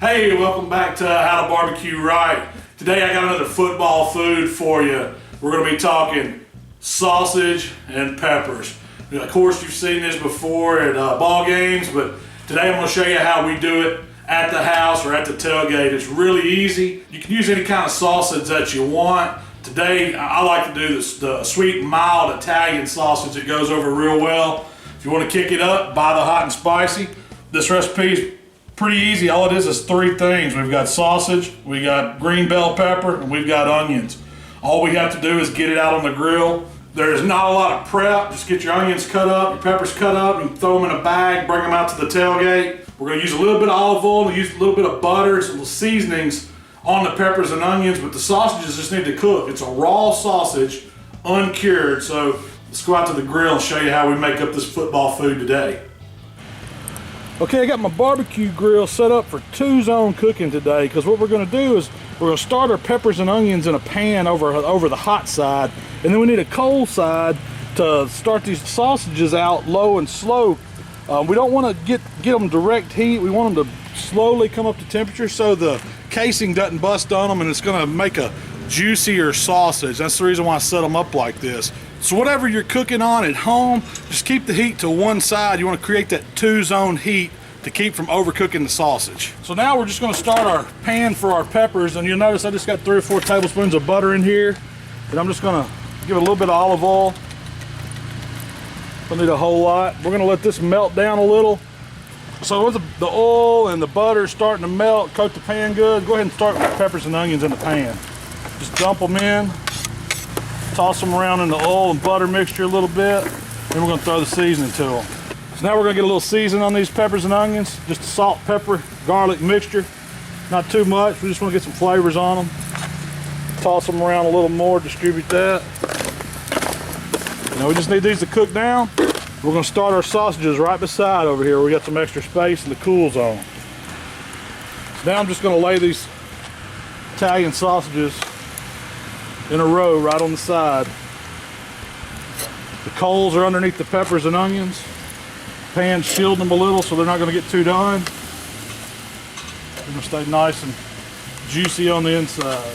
Hey, welcome back to How to Barbecue Right. Today I got another football food for you. We're going to be talking sausage and peppers. Of course, you've seen this before at ball games, but today I'm going to show you how we do it at the house or at the tailgate. It's really easy. You can use any kind of sausage that you want. Today I like to do the sweet, mild Italian sausage. It goes over real well. If you want to kick it up, buy the hot and spicy. This recipe is pretty easy. All it is three things. We've got sausage, we got green bell pepper, and we've got onions. All we have to do is get it out on the grill. There's not a lot of prep. Just get your onions cut up, your peppers cut up, and throw them in a bag, bring them out to the tailgate. We're going to use a little bit of olive oil, we'll use a little bit of butter, some little seasonings on the peppers and onions, but the sausages just need to cook. It's a raw sausage, uncured, so let's go out to the grill and show you how we make up this football food today. Okay, I got my barbecue grill set up for 2-zone cooking today, because what we're going to do is we're going to start our peppers and onions in a pan over the hot side, and then we need a cold side to start these sausages out low and slow. We don't want to get them direct heat. We want them to slowly come up to temperature so the casing doesn't bust on them and it's going to make a juicier sausage. That's the reason why I set them up like this. So whatever you're cooking on at home, just keep the heat to one side. You want to create that 2-zone heat to keep from overcooking the sausage. So now we're just going to start our pan for our peppers, and you'll notice I just got 3 or 4 tablespoons of butter in here, and I'm just going to give it a little bit of olive oil. Don't need a whole lot. We're going to let this melt down a little. So with the oil and the butter starting to melt, coat the pan good, go ahead and start with the peppers and onions in the pan. Just dump them in. Toss them around in the oil and butter mixture a little bit. Then we're going to throw the seasoning to them. So now we're going to get a little seasoning on these peppers and onions. Just a salt, pepper, garlic mixture. Not too much. We just want to get some flavors on them. Toss them around a little more, distribute that. Now we just need these to cook down. We're going to start our sausages right beside over here where we got some extra space in the cool zone. So now I'm just going to lay these Italian sausages in a row right on the side. The coals are underneath the peppers and onions. The pan's shielding them a little so they're not going to get too done. They're going to stay nice and juicy on the inside.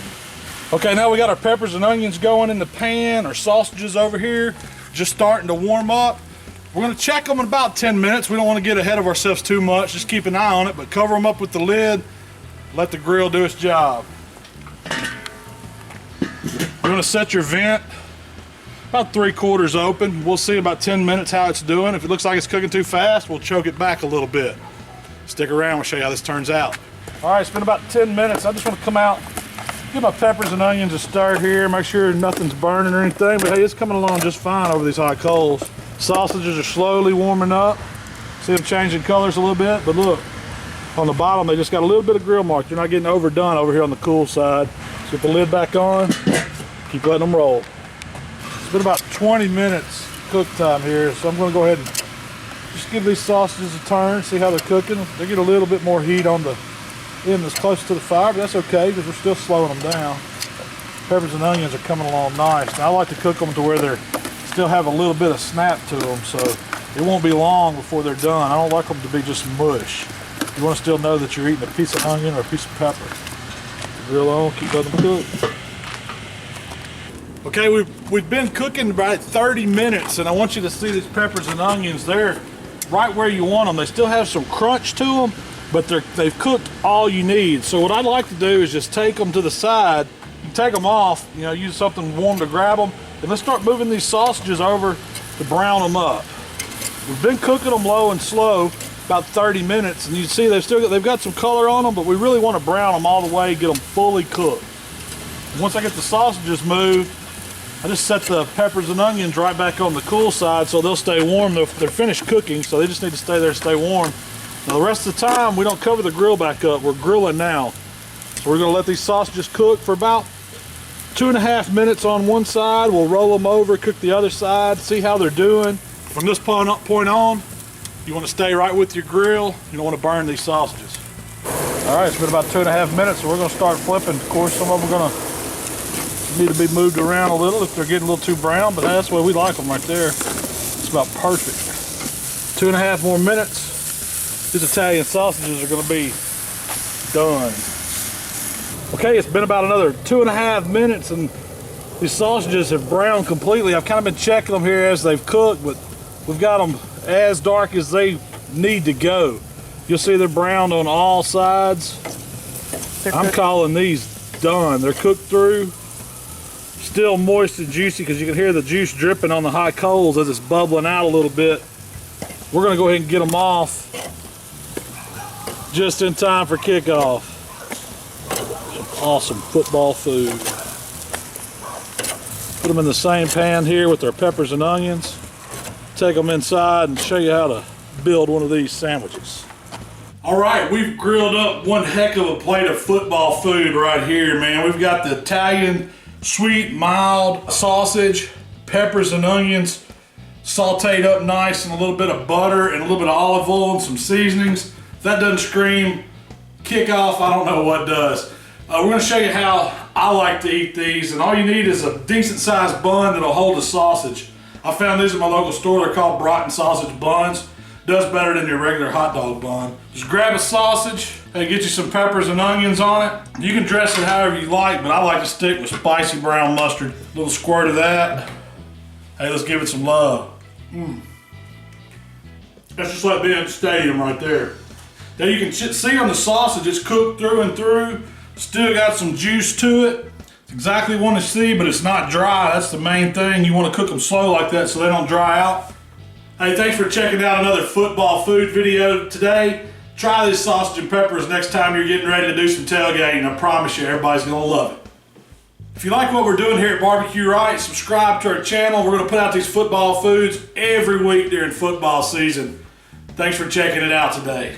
Okay, now we got our peppers and onions going in the pan. Our sausages over here just starting to warm up. We're going to check them in about 10 minutes. We don't want to get ahead of ourselves too much. Just keep an eye on it, but cover them up with the lid. Let the grill do its job. You're going to set your vent about 3/4 open. We'll see in about 10 minutes how it's doing. If it looks like it's cooking too fast, we'll choke it back a little bit. Stick around, we'll show you how this turns out. All right, it's been about 10 minutes. I just want to come out, give my peppers and onions a stir here, make sure nothing's burning or anything, but hey, it's coming along just fine over these hot coals. Sausages are slowly warming up. See them changing colors a little bit, but look, on the bottom they just got a little bit of grill mark. They're not getting overdone over here on the cool side. So get the lid back on, keep letting them roll. It's been about 20 minutes cook time here, so I'm going to go ahead and just give these sausages a turn, see how they're cooking. They get a little bit more heat on the end that's close to the fire, but that's okay because we're still slowing them down. Peppers and onions are coming along nice. Now I like to cook them to where they're still have a little bit of snap to them, so it won't be long before they're done. I don't like them to be just mush. You want to still know that you're eating a piece of onion or a piece of pepper. Grill on, keep letting them cook. Okay, we've been cooking about 30 minutes, and I want you to see these peppers and onions. They're right where you want them. They still have some crunch to them, but they've cooked all you need. So what I'd like to do is just take them to the side, you take them off, you know, use something warm to grab them, and let's start moving these sausages over to brown them up. We've been cooking them low and slow about 30 minutes, and you see they've got some color on them, but we really want to brown them all the way, get them fully cooked. Once I get the sausages moved, I just set the peppers and onions right back on the cool side so they'll stay warm. They're finished cooking, so they just need to stay there, stay warm. Now the rest of the time, we don't cover the grill back up. We're grilling now. So we're gonna let these sausages cook for about 2.5 minutes on one side. We'll roll them over, cook the other side, see how they're doing. From this point on, you want to stay right with your grill. You don't want to burn these sausages. All right, it's been about 2.5 minutes, so we're going to start flipping. Of course, some of them are going to need to be moved around a little if they're getting a little too brown, but that's the way we like them right there. It's about perfect. 2.5 more minutes. These Italian sausages are going to be done. Okay, it's been about another 2.5 minutes and these sausages have browned completely. I've kind of been checking them here as they've cooked, but we've got them as dark as they need to go. You'll see they're browned on all sides. I'm calling these done. They're cooked through. Still moist and juicy because you can hear the juice dripping on the hot coals as it's bubbling out a little bit. We're gonna go ahead and get them off just in time for kickoff. Awesome football food. Put them in the same pan here with our peppers and onions. Take them inside and show you how to build one of these sandwiches. All right, we've grilled up one heck of a plate of football food right here, man. We've got the Italian sweet, mild sausage, peppers and onions, sauteed up nice in a little bit of butter and a little bit of olive oil and some seasonings. If that doesn't scream kickoff, I don't know what does. We're gonna show you how I like to eat these, and all you need is a decent sized bun that'll hold the sausage. I found these at my local store. They're called Brighton sausage buns. Does better than your regular hot dog bun. Just grab a sausage and get you some peppers and onions on it. You can dress it however you like, but I like to stick with spicy brown mustard. A little squirt of that. Hey, let's give it some love. That's just like being at the stadium right there. Now you can see on the sausage, it's cooked through and through. Still got some juice to it. It's exactly what you want to see, but it's not dry. That's the main thing. You want to cook them slow like that so they don't dry out. Hey, thanks for checking out another football food video today. Try these sausage and peppers next time you're getting ready to do some tailgating. I promise you, everybody's gonna love it. If you like what we're doing here at Barbecue Right, subscribe to our channel. We're gonna put out these football foods every week during football season. Thanks for checking it out today.